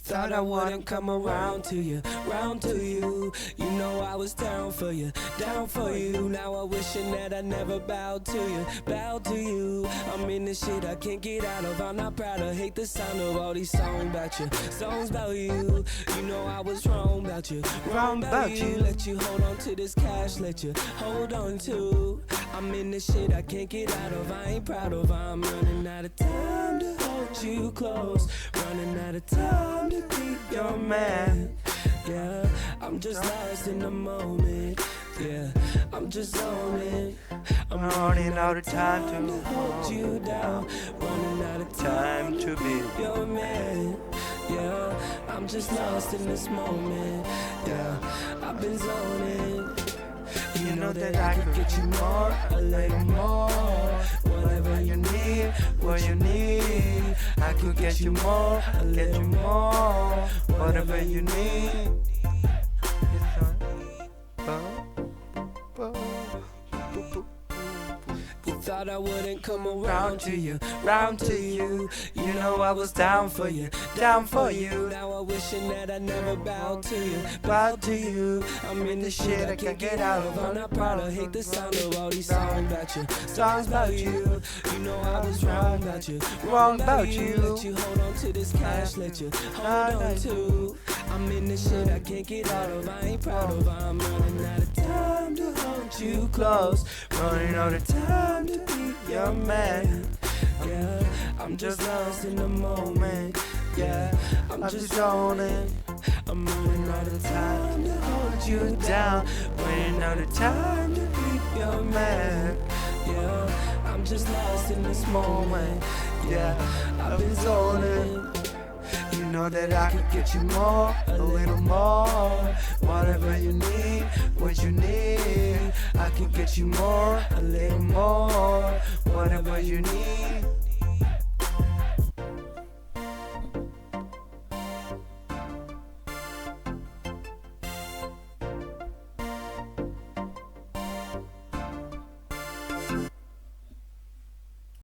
thought I wouldn't come around to you, round to you. You know I was down for you, down for you. Now I'm wishing that I never bowed to you, bowed to you. I'm in this shit I can't get out of. I'm not proud of, hate the sound of all these songs about you, songs about you. You know I was wrong about you, wrong about you. Let you hold on to this cash, let you hold on to. I'm in this shit I can't get out of. I ain't proud of. I'm running out of time to hold you close, running out of time to be your man. Yeah, I'm just lost in the moment. Yeah, I'm just zoning. I'm running out of time to hold you down, running out of time to be your man. Yeah, I'm just lost in this moment. Yeah, I've been zoning. You know that I could get you more, a little more. Whatever you need, what you need. I could get you more, a little more. Whatever you need. Thought I wouldn't come around to you, round to you. You know I was down for you, down for you. Now I'm wishing that I never bowed to you, bowed to you. I'm in the shit I can't get out of. I'm not proud of, hate the sound of all these songs about you, songs about you. You know I was wrong about you, wrong about you. Let you hold on to this cash, let you hold on to. I'm in the shit I can't get out of. I ain't proud of. I'm running out of time to hold you close, running out of time to be your man. Yeah, I'm just lost in the moment. Yeah, I'm just zoning. I'm running out of time to hold you down, running out of time to be your man. Yeah, I'm just lost in this moment. Yeah, I've been zoning. You know that I could get you more, a little more. Whatever you need, what you need. I could get you more, a little more. Whatever you need.